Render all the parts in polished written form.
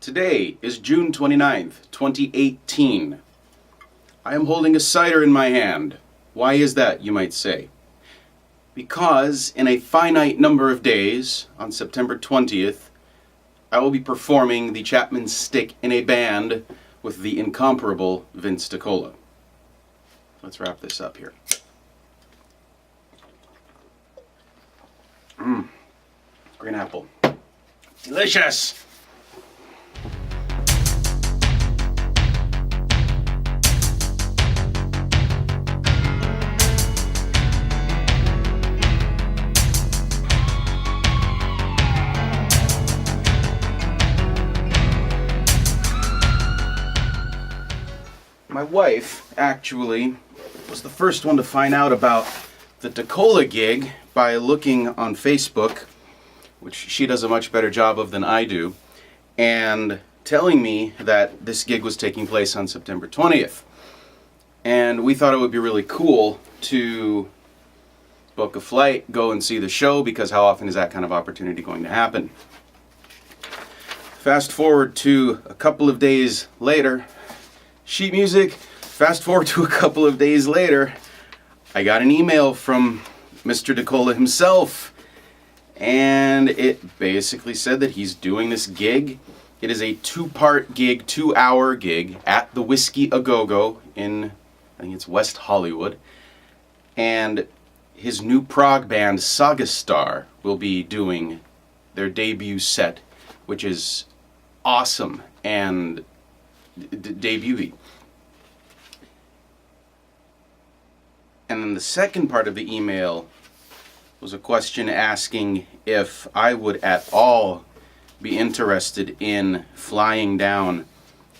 Today is June 29th, 2018. I am holding a cider in my hand. Why is that, you might say? Because in a finite number of days, on September 20th, I will be performing the Chapman Stick in a band with the incomparable Vince DiCola. Let's wrap this up here. Green apple. Delicious! My wife, actually, was the first one to find out about the DiCola gig by looking on Facebook, which she does a much better job of than I do, and telling me that this gig was taking place on September 20th. And we thought it would be really cool to book a flight, go and see the show, because how often is that kind of opportunity going to happen? Fast forward to a couple of days later, sheet music. Fast forward to a couple of days later, I got an email from Mr. DiCola himself, and it basically said that he's doing this gig. It is a two-part gig, 2-hour gig at the Whiskey A Go-Go in, I think it's West Hollywood, and his new prog band Saga Star will be doing their debut set, which is awesome and debut-y. And then the second part of the email was a question asking if I would at all be interested in flying down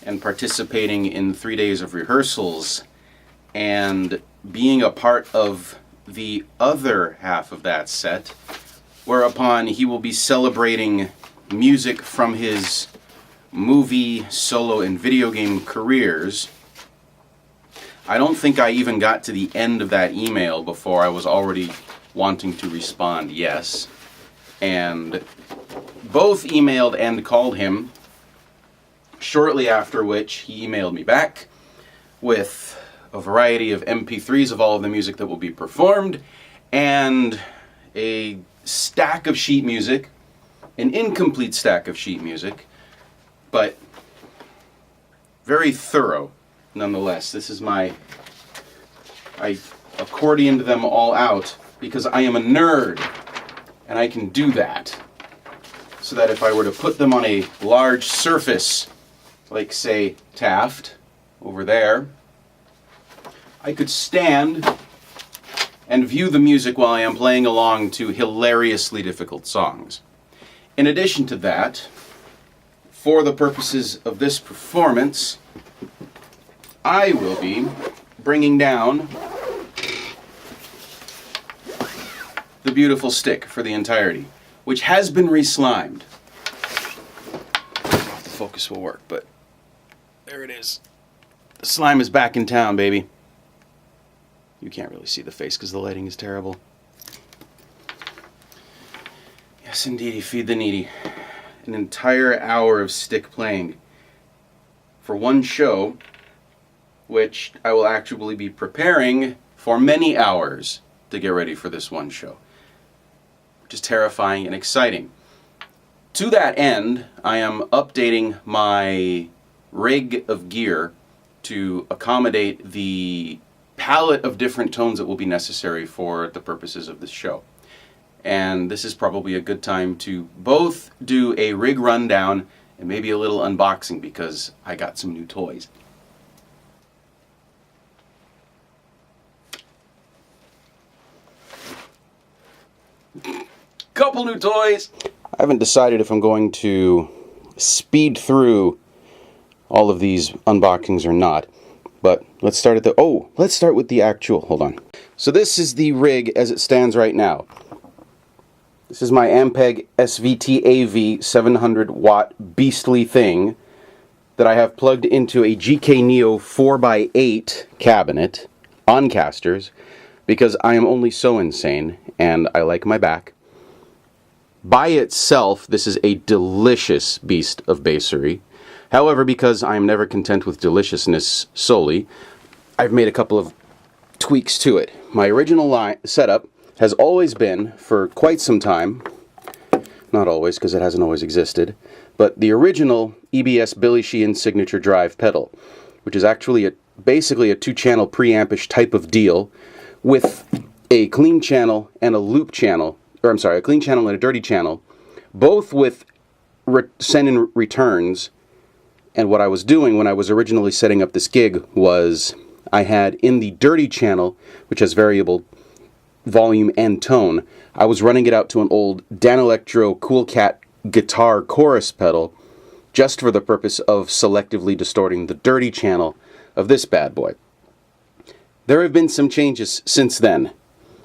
and participating in 3 days of rehearsals and being a part of the other half of that set, whereupon he will be celebrating music from his movie, solo, and video game careers. I don't think I even got to the end of that email before I was already wanting to respond yes. And both emailed and called him, shortly after which he emailed me back with a variety of MP3s of all of the music that will be performed and a stack of sheet music, an incomplete stack of sheet music, but very thorough nonetheless. This is I accordioned them all out because I am a nerd and I can do that. So that if I were to put them on a large surface, like say Taft over there, I could stand and view the music while I am playing along to hilariously difficult songs. In addition to that, for the purposes of this performance, I will be bringing down the beautiful stick for the entirety, which has been reslimed. The focus will work, but there it is. The slime is back in town, baby. You can't really see the face because the lighting is terrible. Yes, indeedy, feed the needy. An entire hour of stick playing for one show, which I will actually be preparing for many hours to get ready for this one show, which is terrifying and exciting. To that end, I am updating my rig of gear to accommodate the palette of different tones that will be necessary for the purposes of this show. And this is probably a good time to both do a rig rundown and maybe a little unboxing because I got some new toys. Couple new toys! I haven't decided if I'm going to speed through all of these unboxings or not, but let's start with the actual, hold on. So this is the rig as it stands right now. This is my Ampeg SVT-AV 700 watt beastly thing that I have plugged into a GK Neo 4x8 cabinet on casters because I am only so insane and I like my back. By itself, this is a delicious beast of basery. However, because I am never content with deliciousness solely, I've made a couple of tweaks to it. My original setup has always been, for quite some time, not always because it hasn't always existed, but the original EBS Billy Sheehan signature drive pedal, which is actually basically a 2-channel preampish type of deal with a clean channel and a loop channel, or I'm sorry, a clean channel and a dirty channel, both with send-in returns. And what I was doing when I was originally setting up this gig was I had in the dirty channel, which has variable volume and tone, I was running it out to an old Danelectro Cool Cat guitar chorus pedal just for the purpose of selectively distorting the dirty channel of this bad boy. There have been some changes since then,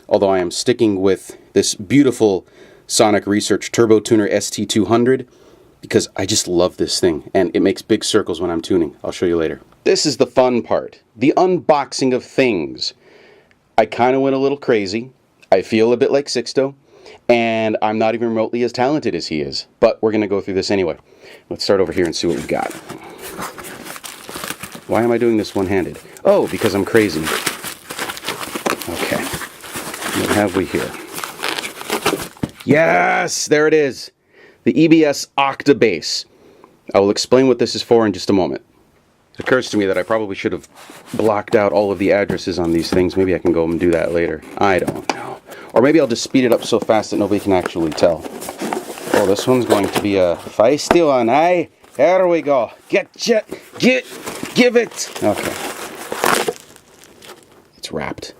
although I am sticking with this beautiful Sonic Research Turbo Tuner ST200 because I just love this thing and it makes big circles when I'm tuning. I'll show you later. This is the fun part, the unboxing of things. I kind of went a little crazy. I feel a bit like Sixto, and I'm not even remotely as talented as he is. But we're going to go through this anyway. Let's start over here and see what we've got. Why am I doing this one-handed? Oh, because I'm crazy. Okay. What have we here? Yes! There it is! The EBS Octabass. I will explain what this is for in just a moment. It occurs to me that I probably should have blocked out all of the addresses on these things. Maybe I can go and do that later. I don't know. Or maybe I'll just speed it up so fast that nobody can actually tell. Oh, this one's going to be a feisty one, eh? There we go. Give it. Okay. It's wrapped.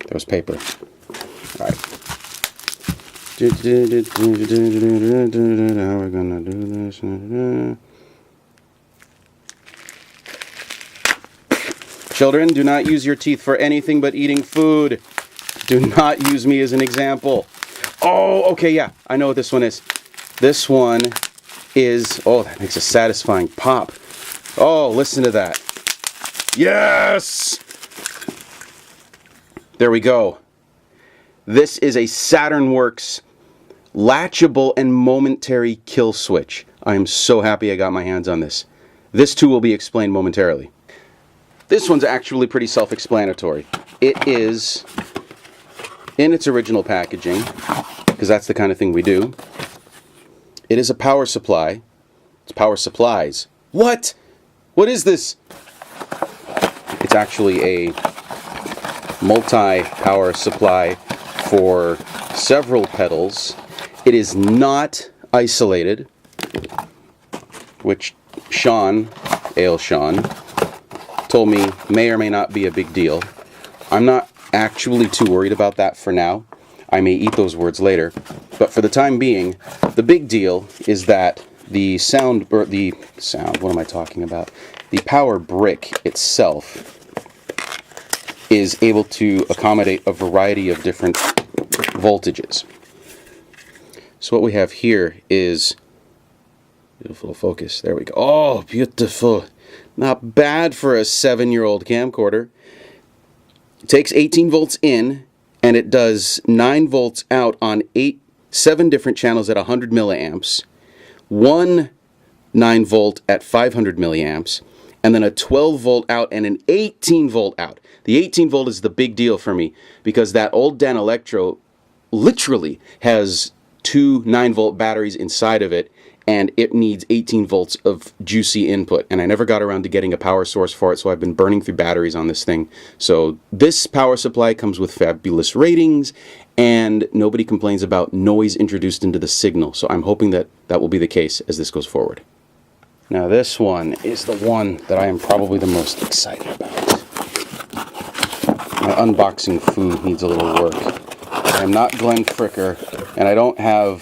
There's paper. All right. How are we gonna do this? Children, do not use your teeth for anything but eating food. Do not use me as an example. Oh, okay, yeah, I know what this one is. This one is, oh, that makes a satisfying pop. Oh, listen to that. Yes! There we go. This is a SaturnWorks latchable and momentary kill switch. I am so happy I got my hands on this. This too will be explained momentarily. This one's actually pretty self-explanatory. It is in its original packaging, because that's the kind of thing we do. It is a power supply. It's power supplies. What? What is this? It's actually a multi-power supply for several pedals. It is not isolated, which Sean, Ale Sean, told me may or may not be a big deal. I'm not actually too worried about that for now. I may eat those words later. But for the time being, the big deal is that the what am I talking about? The power brick itself is able to accommodate a variety of different voltages. So what we have here is beautiful focus. There we go. Oh, beautiful. Not bad for a 7-year-old camcorder. It takes 18 volts in, and it does 9 volts out on 7 different channels at 100 milliamps, one 9 volt at 500 milliamps, and then a 12 volt out and an 18 volt out. The 18 volt is the big deal for me because that old Danelectro literally has 2 9 volt batteries inside of it, and it needs 18 volts of juicy input, and I never got around to getting a power source for it, so I've been burning through batteries on this thing. So this power supply comes with fabulous ratings, and nobody complains about noise introduced into the signal, so I'm hoping that that will be the case as this goes forward. Now this one is the one that I am probably the most excited about. My unboxing food needs a little work. I am not Glenn Fricker, and I don't have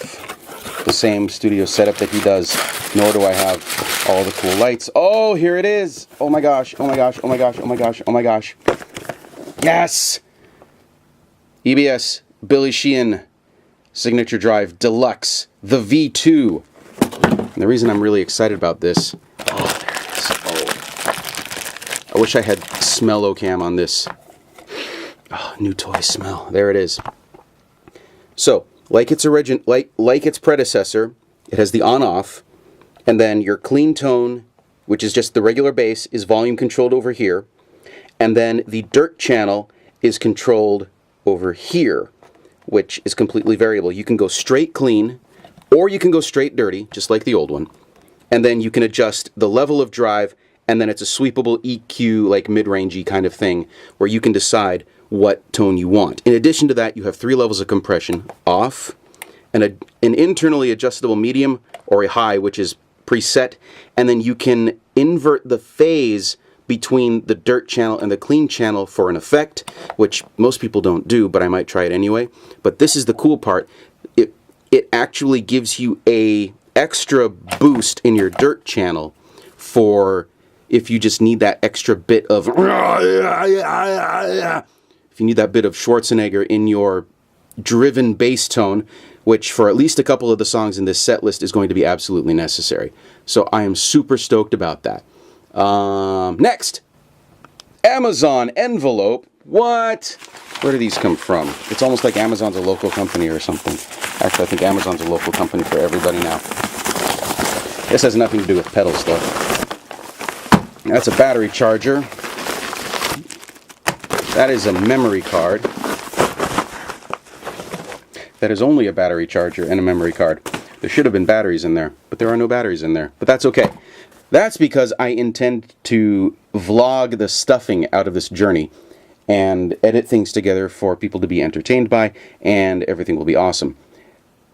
the same studio setup that he does, nor do I have all the cool lights. Oh, here it is! Oh my gosh, oh my gosh, oh my gosh, oh my gosh, oh my gosh. Yes! EBS Billy Sheehan Signature Drive Deluxe, the V2. And the reason I'm really excited about this, oh, there it is. Oh. I wish I had smell-o-cam on this. Oh, new toy smell. There it is. So, like its predecessor, It has the on-off, and then your clean tone, which is just the regular bass, is volume controlled over here, and then the dirt channel is controlled over here, which is completely variable. You can go straight clean, or you can go straight dirty, just like the old one, and then you can adjust the level of drive, and then it's a sweepable EQ, like mid-rangey kind of thing, where you can decide what tone you want. In addition to that, you have 3 levels of compression: off, and an internally adjustable medium, or a high, which is preset, and then you can invert the phase between the dirt channel and the clean channel for an effect, which most people don't do, but I might try it anyway. But this is the cool part. It actually gives you a extra boost in your dirt channel for if you just need that extra bit of, if you need that bit of Schwarzenegger in your driven bass tone, which for at least a couple of the songs in this set list is going to be absolutely necessary. So I am super stoked about that. Next, Amazon envelope. What? Where do these come from? It's almost like Amazon's a local company or something. Actually, I think Amazon's a local company for everybody now. This has nothing to do with pedals, though. That's a battery charger. That is a memory card. That is only a battery charger and a memory card. There should have been batteries in there, but there are no batteries in there. But that's okay. That's because I intend to vlog the stuffing out of this journey and edit things together for people to be entertained by, and everything will be awesome.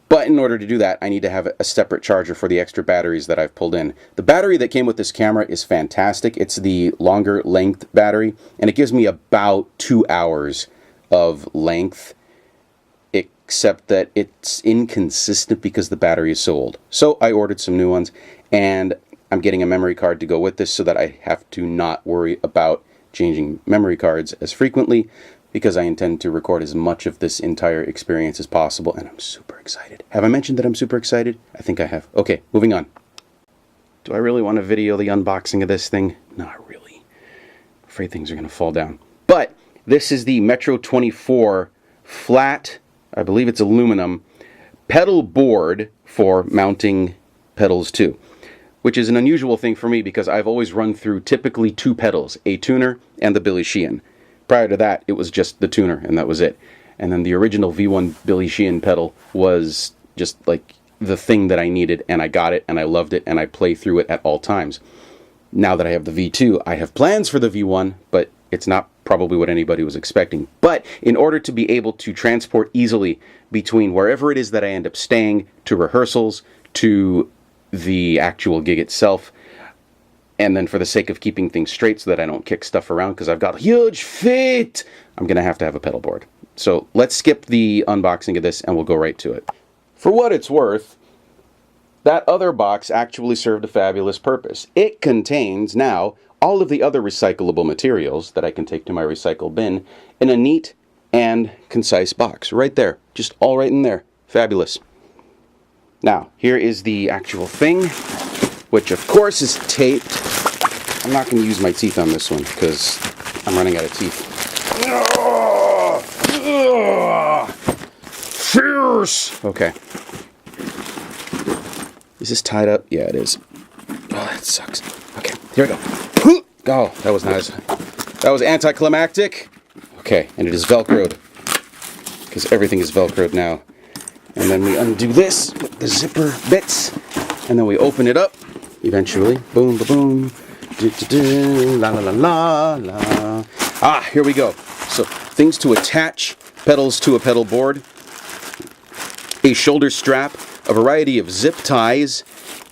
But in order to do that, I need to have a separate charger for the extra batteries that I've pulled in. The battery that came with this camera is fantastic. It's the longer length battery, and it gives me about 2 hours of length, except that it's inconsistent because the battery is so old. So I ordered some new ones, and I'm getting a memory card to go with this so that I have to not worry about changing memory cards as frequently, because I intend to record as much of this entire experience as possible, and I'm super excited. Have I mentioned that I'm super excited? I think I have. Okay, moving on. Do I really want to video the unboxing of this thing? Not really. I'm afraid things are going to fall down. But this is the Metro 24 flat, I believe it's aluminum, pedal board for mounting pedals too, which is an unusual thing for me because I've always run through typically 2 pedals, a tuner and the Billy Sheehan. Prior to that, it was just the tuner, and that was it. And then the original V1 Billy Sheehan pedal was just like the thing that I needed, and I got it, and I loved it, and I play through it at all times. Now that I have the V2, I have plans for the V1, but it's not probably what anybody was expecting. But in order to be able to transport easily between wherever it is that I end up staying, to rehearsals, to the actual gig itself, and then for the sake of keeping things straight so that I don't kick stuff around because I've got huge feet, I'm going to have a pedal board. So let's skip the unboxing of this and we'll go right to it. For what it's worth, that other box actually served a fabulous purpose. It contains now all of the other recyclable materials that I can take to my recycle bin in a neat and concise box. Right there. Just all right in there. Fabulous. Now, here is the actual thing, which of course is taped. I'm not going to use my teeth on this one because I'm running out of teeth. Fierce! Okay. Is this tied up? Yeah, it is. Oh, that sucks. Okay, here we go. Oh, that was nice. That was anticlimactic. Okay, and it is Velcroed, because everything is Velcroed now. And then we undo this with the zipper bits, and then we open it up eventually. Boom, boom, boom. La la la la la. Ah, here we go. So, things to attach pedals to a pedal board. A shoulder strap, a variety of zip ties.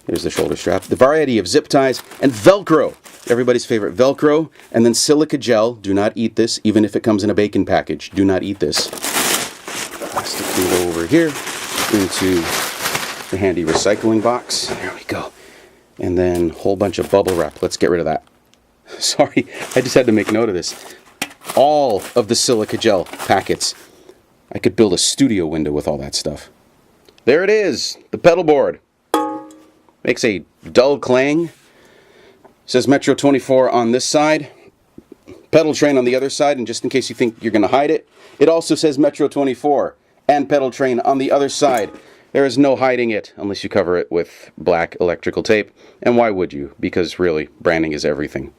There's the shoulder strap. The variety of zip ties and Velcro. Everybody's favorite Velcro. And then silica gel. Do not eat this, even if it comes in a bacon package. Do not eat this. Plastic can go over here into the handy recycling box. There we go. And then a whole bunch of bubble wrap. Let's get rid of that. Sorry, I just had to make note of this. All of the silica gel packets. I could build a studio window with all that stuff. There it is, the pedal board. Makes a dull clang. Says Metro 24 on this side. Pedal train on the other side, and just in case you think you're going to hide it, it also says Metro 24 and pedal train on the other side. There is no hiding it unless you cover it with black electrical tape. And why would you? Because really, branding is everything.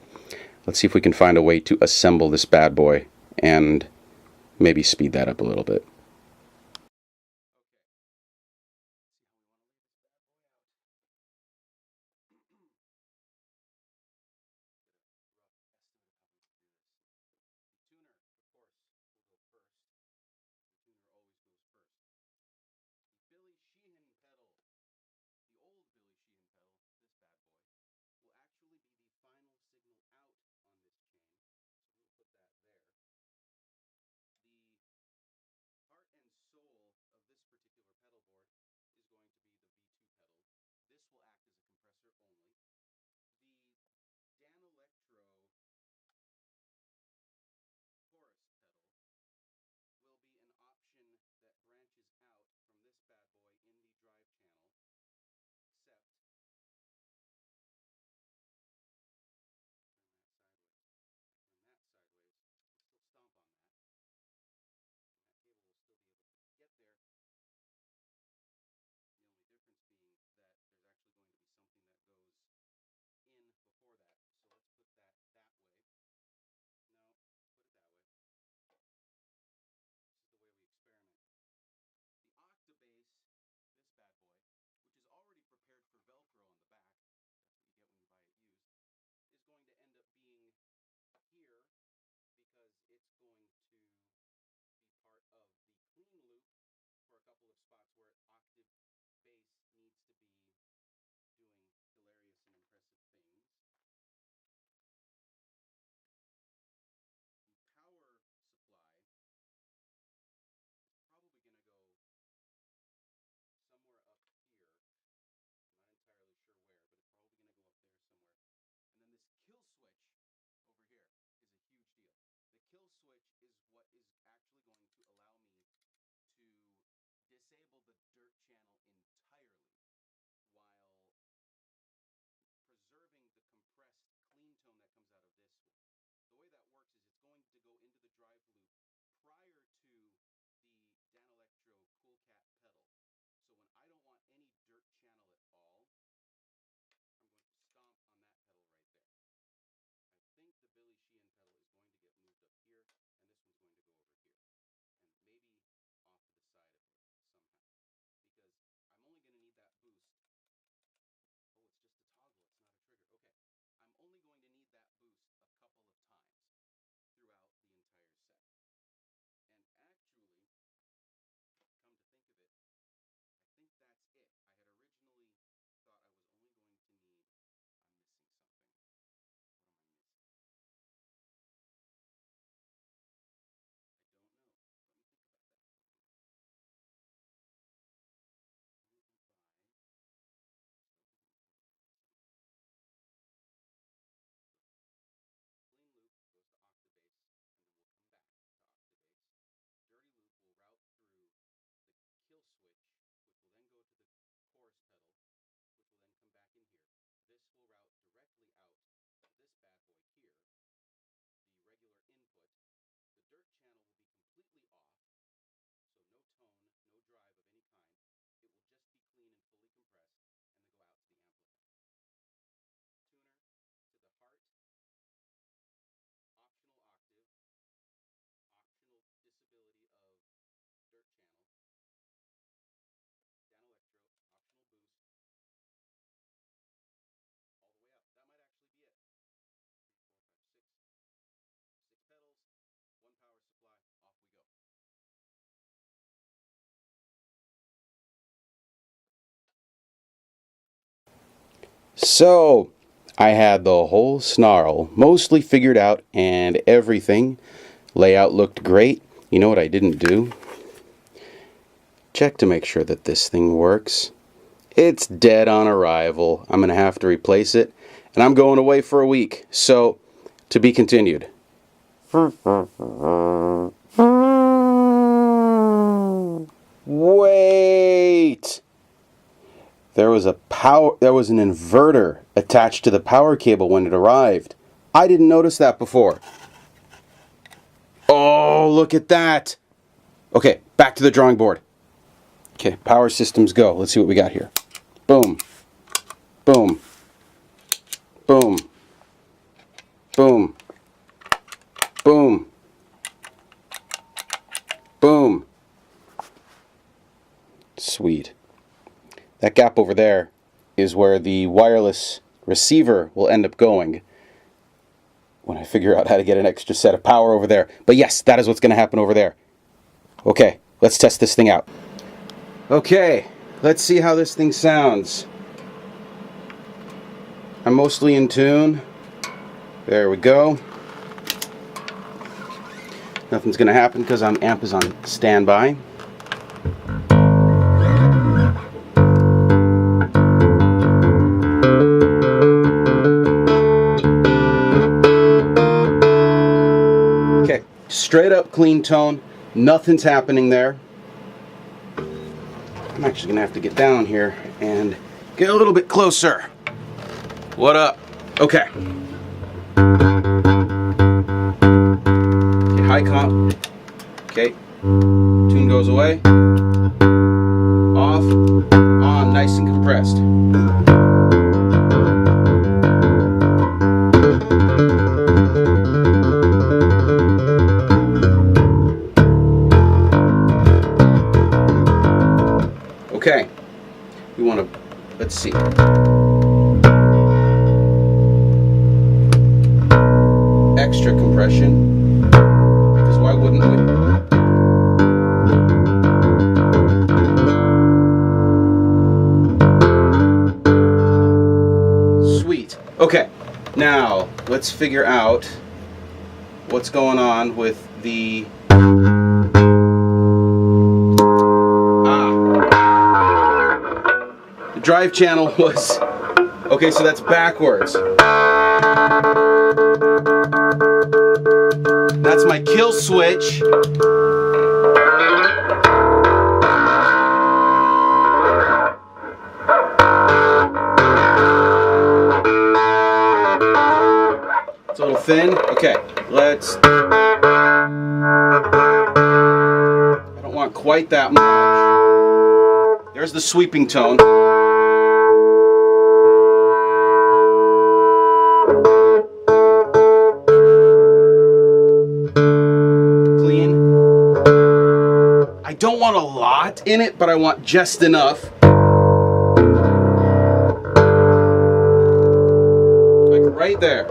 Let's see if we can find a way to assemble this bad boy and maybe speed that up a little bit. So, I had the whole snarl mostly figured out and everything. Layout looked great. You know what I didn't do? Check to make sure that this thing works. It's dead on arrival. I'm going to have to replace it. And I'm going away for a week. So, to be continued. Wait! There was an inverter attached to the power cable when it arrived. I didn't notice that before. Oh, look at that! Okay, back to the drawing board. Okay, power systems go. Let's see what we got here. Boom. Boom. Boom. Boom. Boom. Boom. Sweet. That gap over there is where the wireless receiver will end up going when I figure out how to get an extra set of power over there. But yes, that is what's going to happen over there. Okay, let's test this thing out. Okay, let's see how this thing sounds. I'm mostly in tune. There we go. Nothing's going to happen because amp is on standby. Okay, straight up clean tone. Nothing's happening there. I'm actually going to have to get down here and get a little bit closer. What up? Okay. Okay, high comp. Okay. Tune goes away. Off. On. Nice and compressed. Okay. We want to, let's see. Extra compression, because why wouldn't we? Sweet. Okay, now let's figure out what's going on with the drive channel was okay, so that's backwards. That's my kill switch. It's a little thin. Okay, let's. I don't want quite that much. There's the sweeping tone. I don't want a lot in it, but I want just enough. Like right there.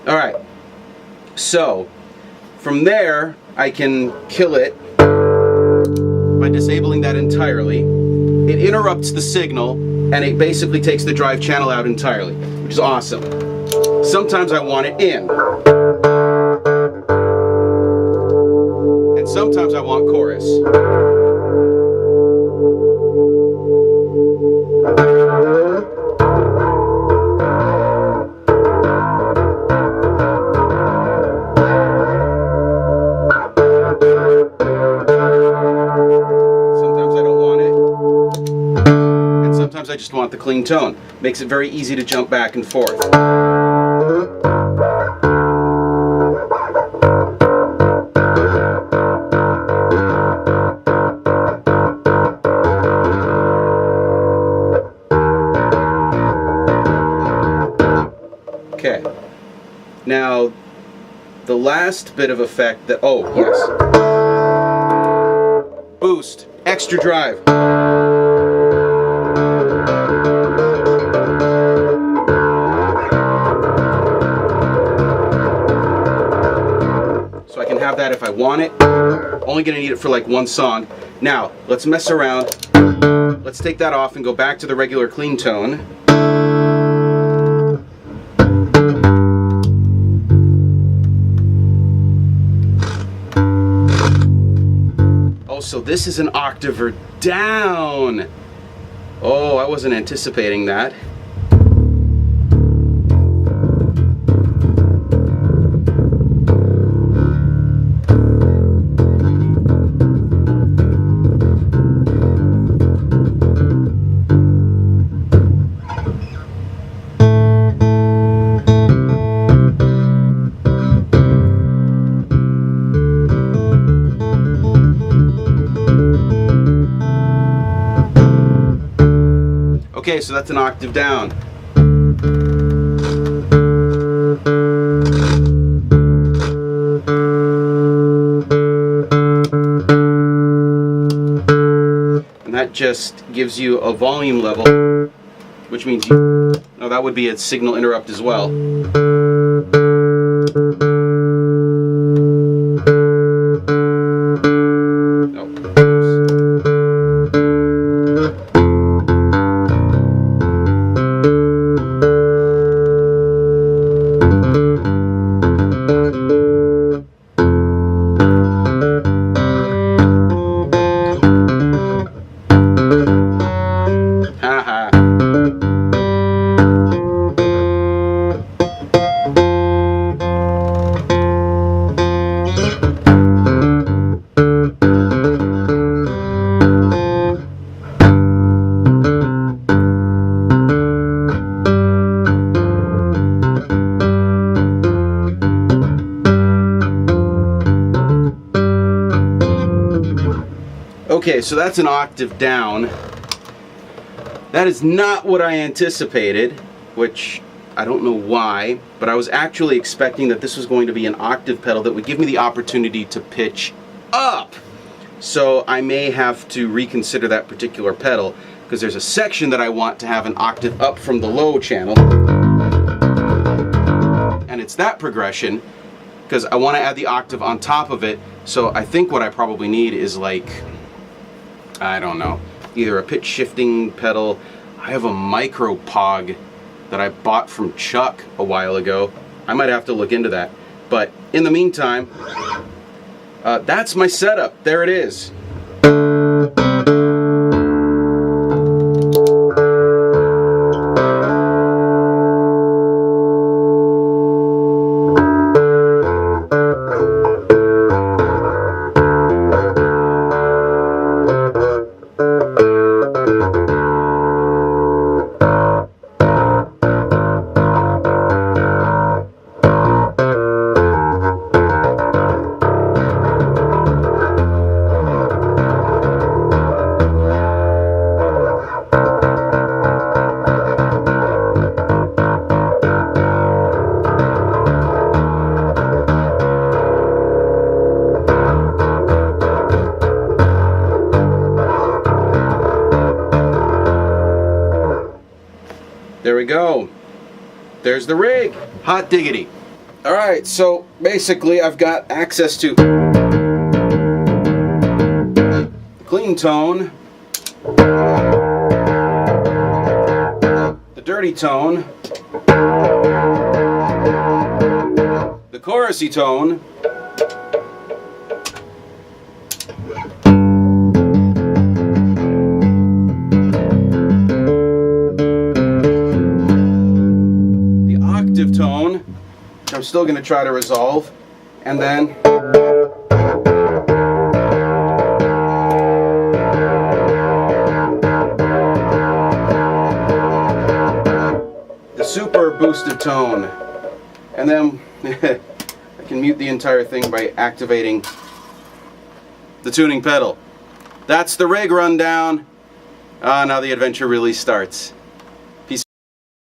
All right. So, from there, I can kill it by disabling that entirely. It interrupts the signal, and it basically takes the drive channel out entirely, which is awesome. Sometimes I want it in. And sometimes I want chorus. I just want the clean tone. Makes it very easy to jump back and forth. Okay. Now, the last bit of effect that, oh, yes. Boost, extra drive. Have that if I want it. Only gonna need it for like one song. Now let's mess around. Let's take that off and go back to the regular clean tone. Oh, so this is an octave down. Oh, I wasn't anticipating that. Okay, so that's an octave down. And that just gives you a volume level, which means that would be a signal interrupt as well. Okay, so that's an octave down. That is not what I anticipated, which I don't know why, but I was actually expecting that this was going to be an octave pedal that would give me the opportunity to pitch up. So I may have to reconsider that particular pedal, because there's a section that I want to have an octave up from the low channel. And it's that progression, because I want to add the octave on top of it. So I think what I probably need is like, I don't know, either a pitch shifting pedal. I have a micro pog that I bought from Chuck a while ago. I might have to look into that. But in the meantime, that's my setup. There it is. There we go. There's the rig. Hot diggity. Alright, so basically I've got access to the clean tone, the dirty tone, the chorusy tone, tone, which I'm still going to try to resolve, and then the super boosted tone, and then I can mute the entire thing by activating the tuning pedal. That's the rig rundown. Now the adventure really starts.